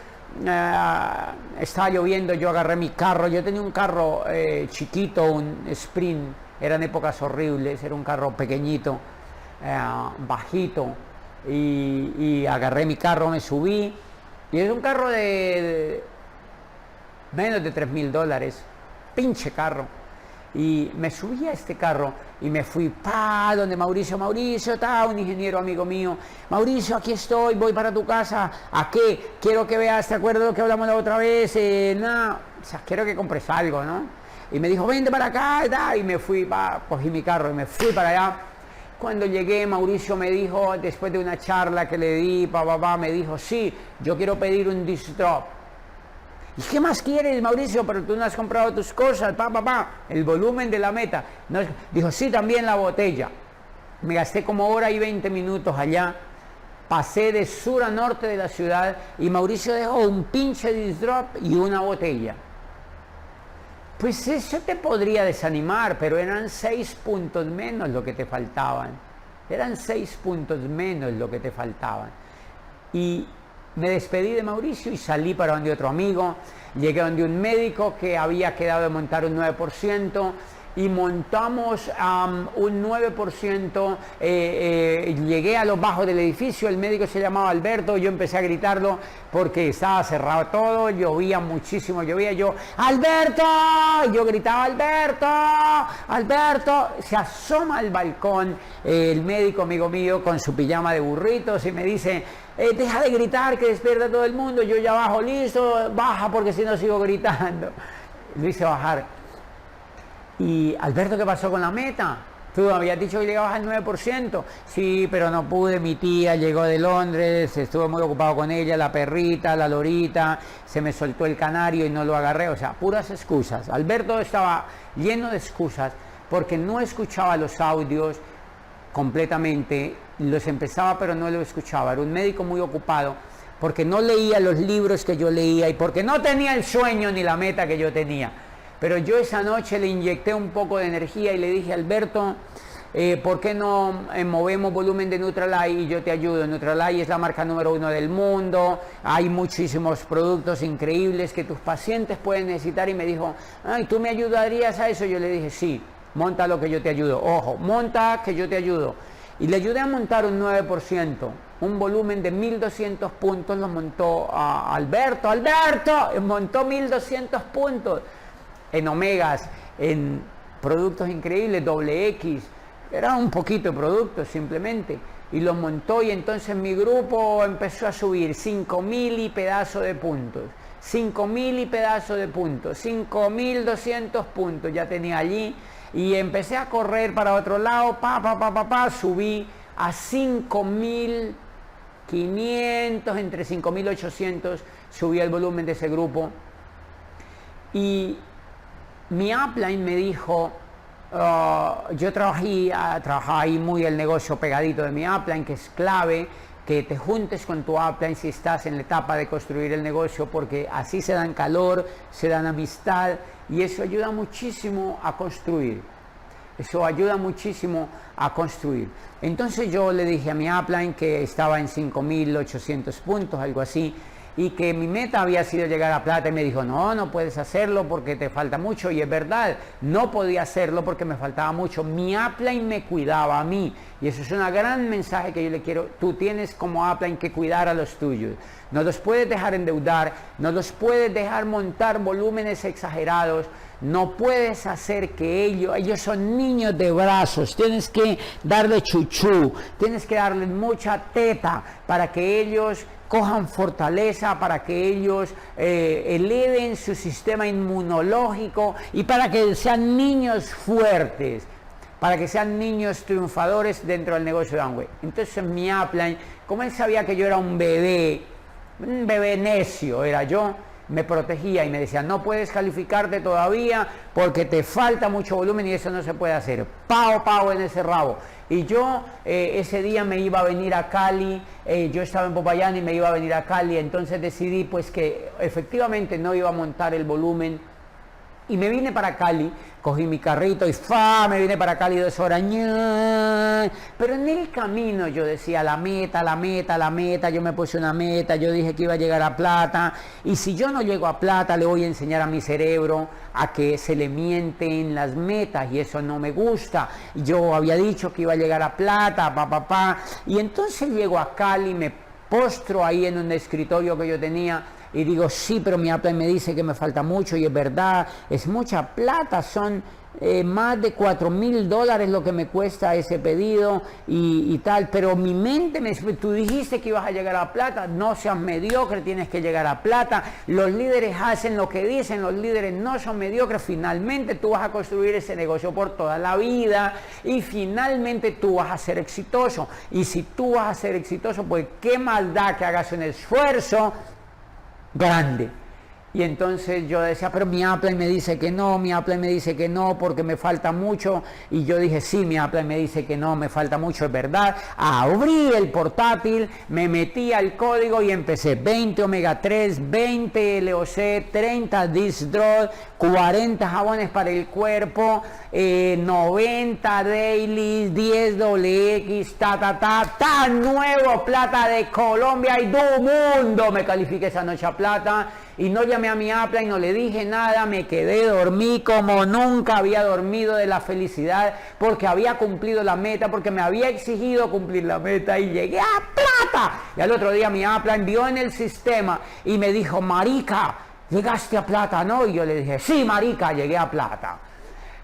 estaba lloviendo, yo agarré mi carro, yo tenía un carro chiquito, un Sprint, eran épocas horribles, era un carro pequeñito, bajito, y agarré mi carro, me subí, y es un carro de menos de $3.000, pinche carro. Y me subí a este carro y me fui donde Mauricio, está un ingeniero amigo mío. Mauricio, aquí estoy, voy para tu casa. ¿A qué? Quiero que veas, ¿te acuerdas de lo que hablamos la otra vez? Nada, o sea, quiero que compres algo, ¿no? Y me dijo, vente para acá, y me fui, cogí mi carro y me fui para allá. Cuando llegué, Mauricio me dijo, después de una charla que le di, me dijo, sí, yo quiero pedir un disc drop. ¿Y qué más quieres, Mauricio? Pero tú no has comprado tus cosas, el volumen de la meta. No, dijo, sí, también la botella. Me gasté como hora y 20 minutos allá. Pasé de sur a norte de la ciudad y Mauricio dejó un pinche disc drop y una botella. Pues eso te podría desanimar, pero eran 6 puntos menos lo que te faltaban. Eran 6 puntos menos lo que te faltaban. Y me despedí de Mauricio y salí para donde otro amigo. Llegué donde un médico que había quedado de montar un 9%. Y montamos un 9%, llegué a los bajos del edificio, el médico se llamaba Alberto, yo empecé a gritarlo porque estaba cerrado todo, llovía muchísimo, yo, ¡Alberto! Yo gritaba, ¡Alberto! Se asoma al balcón el médico amigo mío con su pijama de burritos y me dice, deja de gritar que despierta a todo el mundo, yo ya bajo, listo, baja porque si no sigo gritando. Lo hice bajar. Y Alberto, ¿qué pasó con la meta? Tú habías dicho que llegabas al 9%. Sí, pero no pude, mi tía llegó de Londres, estuve muy ocupado con ella, la perrita, la lorita, se me soltó el canario y no lo agarré. O sea, puras excusas. Alberto estaba lleno de excusas porque no escuchaba los audios completamente, los empezaba pero no los escuchaba. Era un médico muy ocupado porque no leía los libros que yo leía y porque no tenía el sueño ni la meta que yo tenía. Pero yo esa noche le inyecté un poco de energía y le dije, Alberto, ¿por qué no movemos volumen de Nutrilite y yo te ayudo? Nutrilite es la marca número 1 del mundo, hay muchísimos productos increíbles que tus pacientes pueden necesitar. Y me dijo, ay, ¿tú me ayudarías a eso? Yo le dije, sí, monta lo que yo te ayudo. Ojo, monta que yo te ayudo. Y le ayudé a montar un 9%, un volumen de 1200 puntos, lo montó a Alberto, montó 1200 puntos. En omegas, en productos increíbles, XX, era un poquito de productos simplemente, y lo montó y entonces mi grupo empezó a subir 5.000 y pedazo de puntos, 5.000 y pedazo de puntos, 5.200 puntos ya tenía allí, y empecé a correr para otro lado, subí a 5.500, entre 5.800, subí el volumen de ese grupo, y mi upline me dijo, yo trabajaba ahí muy el negocio pegadito de mi upline, que es clave que te juntes con tu upline si estás en la etapa de construir el negocio, porque así se dan calor, se dan amistad y eso ayuda muchísimo a construir. Eso ayuda muchísimo a construir. Entonces yo le dije a mi upline que estaba en 5.800 puntos, algo así, y que mi meta había sido llegar a plata, y me dijo, no puedes hacerlo porque te falta mucho. Y es verdad, no podía hacerlo porque me faltaba mucho. Mi upline me cuidaba a mí, y eso es un gran mensaje que yo le quiero. Tú tienes como upline que cuidar a los tuyos, no los puedes dejar endeudar, no los puedes dejar montar volúmenes exagerados, no puedes hacer que ellos son niños de brazos, tienes que darle chuchú, tienes que darle mucha teta para que ellos cojan fortaleza, para que ellos eleven su sistema inmunológico y para que sean niños fuertes, para que sean niños triunfadores dentro del negocio de Amway. Entonces mi upline, como él sabía que yo era un bebé necio, era yo, me protegía y me decía, no puedes calificarte todavía porque te falta mucho volumen y eso no se puede hacer. Pao en ese rabo. Y yo ese día me iba a venir a Cali, yo estaba en Popayán y me iba a venir a Cali, entonces decidí pues que efectivamente no iba a montar el volumen y me vine para Cali, cogí mi carrito y me vine para Cali 2 horas, pero en el camino yo decía la meta, yo me puse una meta, yo dije que iba a llegar a plata, y si yo no llego a plata le voy a enseñar a mi cerebro a que se le miente en las metas y eso no me gusta. Yo había dicho que iba a llegar a plata, y entonces llego a Cali, me postro ahí en un escritorio que yo tenía y digo, sí, pero mi upline me dice que me falta mucho y es verdad, es mucha plata, son más de $4,000 lo que me cuesta ese pedido y tal, pero mi mente me dice, tú dijiste que ibas a llegar a plata, no seas mediocre, tienes que llegar a plata, los líderes hacen lo que dicen, los líderes no son mediocres, finalmente tú vas a construir ese negocio por toda la vida y finalmente tú vas a ser exitoso, y si tú vas a ser exitoso, pues qué más da que hagas un esfuerzo grande. Y entonces yo decía, pero mi upline me dice que no, mi upline me dice que no, porque me falta mucho. Y yo dije, sí, mi upline me dice que no, me falta mucho, es verdad. Abrí el portátil, me metí al código y empecé 20 omega 3, 20 LOC, 30 Disdrol, 40 jabones para el cuerpo, 90 dailies, 10 WX, nuevo, plata de Colombia y del mundo. Me califiqué esa noche a plata. Y no llamé a mi upline, no le dije nada, me quedé, dormí como nunca había dormido de la felicidad, porque había cumplido la meta, porque me había exigido cumplir la meta y llegué a plata. Y al otro día mi upline vio en el sistema y me dijo, marica, llegaste a plata, ¿no? Y yo le dije, sí, marica, llegué a plata.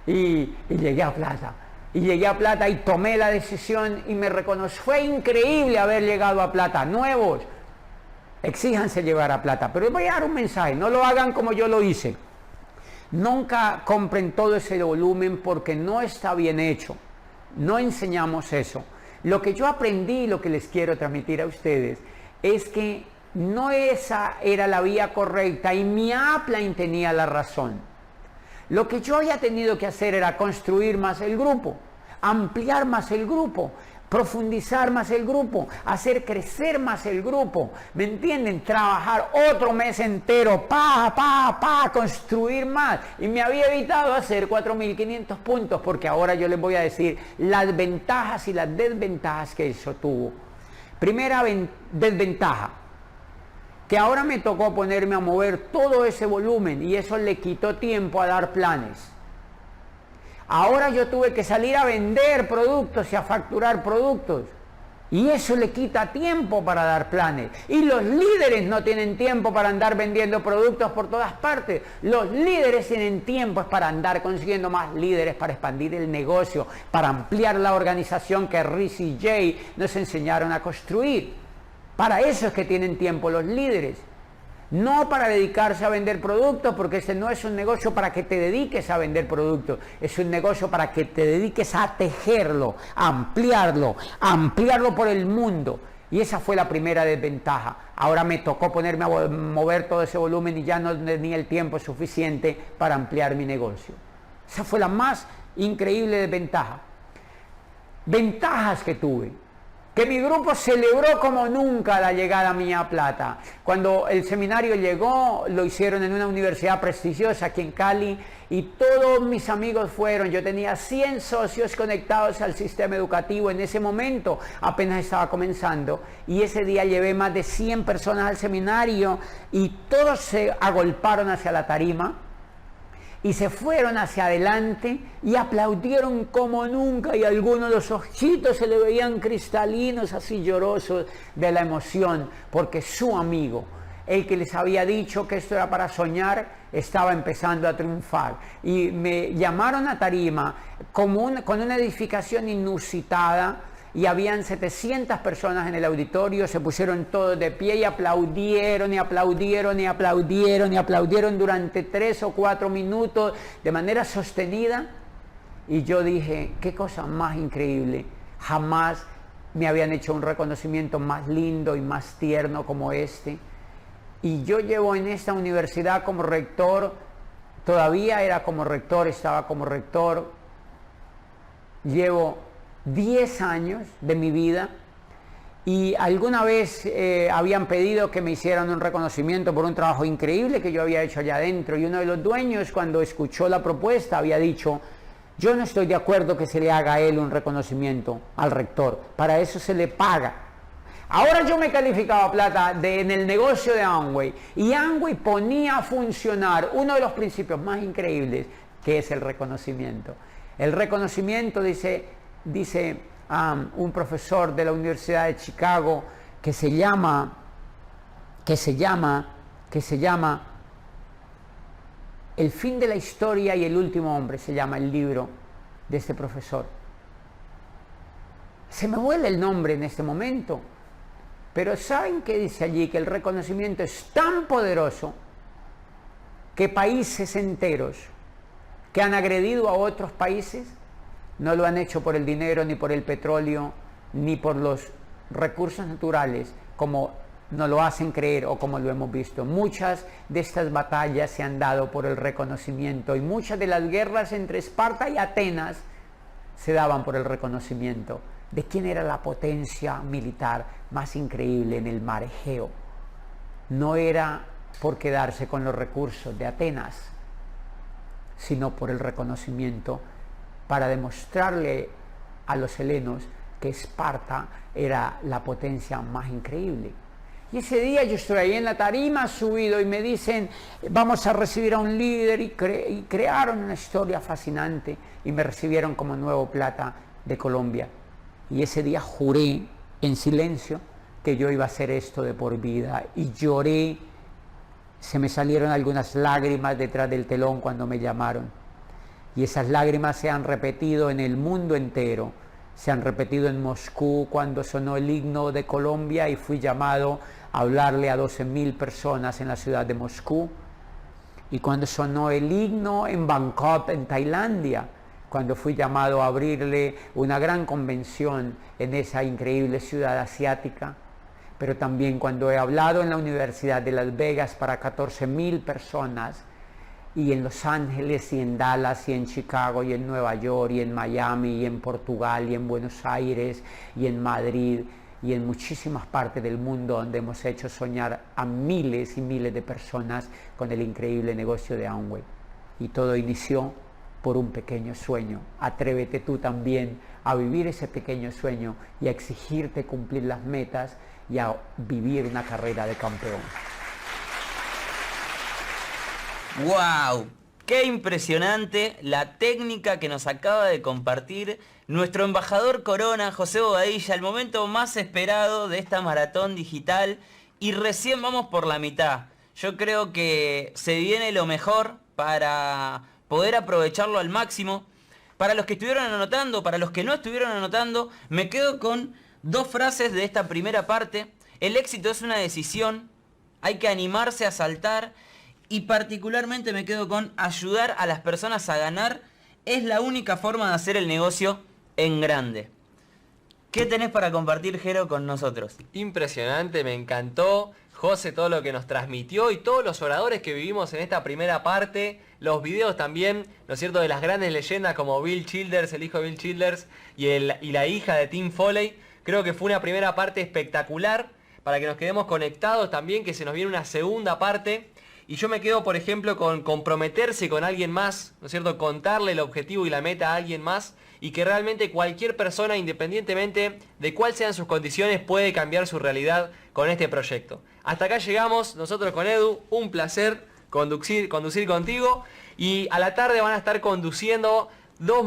Y llegué a plata. Y llegué a plata y tomé la decisión y me reconocí. Fue increíble haber llegado a plata. Nuevos, exíjanse llegar a plata, pero les voy a dar un mensaje, no lo hagan como yo lo hice. Nunca compren todo ese volumen porque no está bien hecho. No enseñamos eso. Lo que yo aprendí y lo que les quiero transmitir a ustedes es que no esa era la vía correcta y mi upline tenía la razón. Lo que yo había tenido que hacer era construir más el grupo, ampliar más el grupo, profundizar más el grupo, hacer crecer más el grupo, ¿me entienden? Trabajar otro mes entero, construir más. Y me había evitado hacer 4.500 puntos, porque ahora yo les voy a decir las ventajas y las desventajas que eso tuvo. Primera desventaja, que ahora me tocó ponerme a mover todo ese volumen y eso le quitó tiempo a dar planes. Ahora yo tuve que salir a vender productos y a facturar productos. Y eso le quita tiempo para dar planes. Y los líderes no tienen tiempo para andar vendiendo productos por todas partes. Los líderes tienen tiempo para andar consiguiendo más líderes, para expandir el negocio, para ampliar la organización que Riz y Jay nos enseñaron a construir. Para eso es que tienen tiempo los líderes. No para dedicarse a vender productos, porque ese no es un negocio para que te dediques a vender productos, es un negocio para que te dediques a tejerlo, a ampliarlo por el mundo. Y esa fue la primera desventaja. Ahora me tocó ponerme a mover todo ese volumen y ya no tenía el tiempo suficiente para ampliar mi negocio. Esa fue la más increíble desventaja. Ventajas que tuve. Que mi grupo celebró como nunca la llegada mía a plata. Cuando el seminario llegó, lo hicieron en una universidad prestigiosa aquí en Cali y todos mis amigos fueron. Yo tenía 100 socios conectados al sistema educativo en ese momento, apenas estaba comenzando. Y ese día llevé más de 100 personas al seminario y todos se agolparon hacia la tarima. Y se fueron hacia adelante y aplaudieron como nunca y algunos de los ojitos se le veían cristalinos, así llorosos de la emoción, porque su amigo, el que les había dicho que esto era para soñar, estaba empezando a triunfar. Y me llamaron a tarima con una edificación inusitada y habían 700 personas en el auditorio, se pusieron todos de pie y aplaudieron y aplaudieron y aplaudieron y aplaudieron durante 3 o 4 minutos de manera sostenida. Y yo dije, qué cosa más increíble, jamás me habían hecho un reconocimiento más lindo y más tierno como este. Y yo llevo en esta universidad como rector, todavía era como rector, estaba como rector, llevo 10 años de mi vida y alguna vez habían pedido que me hicieran un reconocimiento por un trabajo increíble que yo había hecho allá adentro, y uno de los dueños, cuando escuchó la propuesta, había dicho, yo no estoy de acuerdo que se le haga a él un reconocimiento al rector, para eso se le paga. Ahora yo me calificaba plata en el negocio de Amway, y Amway ponía a funcionar uno de los principios más increíbles, que es el reconocimiento. El reconocimiento, dice un profesor de la Universidad de Chicago, que se llama que se llama El fin de la historia y el último hombre, se llama el libro de este profesor. Se me vuela el nombre en este momento, pero ¿saben qué dice allí? Que el reconocimiento es tan poderoso que países enteros que han agredido a otros países no lo han hecho por el dinero, ni por el petróleo, ni por los recursos naturales, como nos lo hacen creer o como lo hemos visto. Muchas de estas batallas se han dado por el reconocimiento, y muchas de las guerras entre Esparta y Atenas se daban por el reconocimiento de quién era la potencia militar más increíble en el mar Egeo. No era por quedarse con los recursos de Atenas, sino por el reconocimiento, para demostrarle a los helenos que Esparta era la potencia más increíble. Y ese día yo estoy ahí en la tarima, subido, y me dicen, vamos a recibir a un líder, y crearon una historia fascinante, y me recibieron como nuevo plata de Colombia. Y ese día juré en silencio que yo iba a hacer esto de por vida, y lloré. Se me salieron algunas lágrimas detrás del telón cuando me llamaron, y esas lágrimas se han repetido en el mundo entero. Se han repetido en Moscú cuando sonó el himno de Colombia y fui llamado a hablarle a 12.000 personas en la ciudad de Moscú, y cuando sonó el himno en Bangkok, en Tailandia, cuando fui llamado a abrirle una gran convención en esa increíble ciudad asiática, pero también cuando he hablado en la Universidad de Las Vegas para 14.000 personas, y en Los Ángeles, y en Dallas, y en Chicago, y en Nueva York, y en Miami, y en Portugal, y en Buenos Aires, y en Madrid, y en muchísimas partes del mundo, donde hemos hecho soñar a miles y miles de personas con el increíble negocio de Amway. Y todo inició por un pequeño sueño. Atrévete tú también a vivir ese pequeño sueño y a exigirte cumplir las metas y a vivir una carrera de campeón. ¡Wow! ¡Qué impresionante la técnica que nos acaba de compartir nuestro embajador Corona, José Bobadilla! El momento más esperado de esta maratón digital, y recién vamos por la mitad. Yo creo que se viene lo mejor para poder aprovecharlo al máximo. Para los que estuvieron anotando, para los que no estuvieron anotando, me quedo con dos frases de esta primera parte. El éxito es una decisión, hay que animarse a saltar. Y particularmente me quedo con ayudar a las personas a ganar. Es la única forma de hacer el negocio en grande. ¿Qué tenés para compartir, Jero, con nosotros? Impresionante, me encantó, José, todo lo que nos transmitió y todos los oradores que vivimos en esta primera parte. Los videos también, ¿no es cierto?, de las grandes leyendas como Bill Childers, el hijo de Bill Childers, y la hija de Tim Foley. Creo que fue una primera parte espectacular para que nos quedemos conectados también, que se nos viene una segunda parte. Y yo me quedo, por ejemplo, con comprometerse con alguien más, ¿no es cierto?, contarle el objetivo y la meta a alguien más, y que realmente cualquier persona, independientemente de cuáles sean sus condiciones, puede cambiar su realidad con este proyecto. Hasta acá llegamos nosotros con Edu, un placer conducir contigo, y a la tarde van a estar conduciendo dos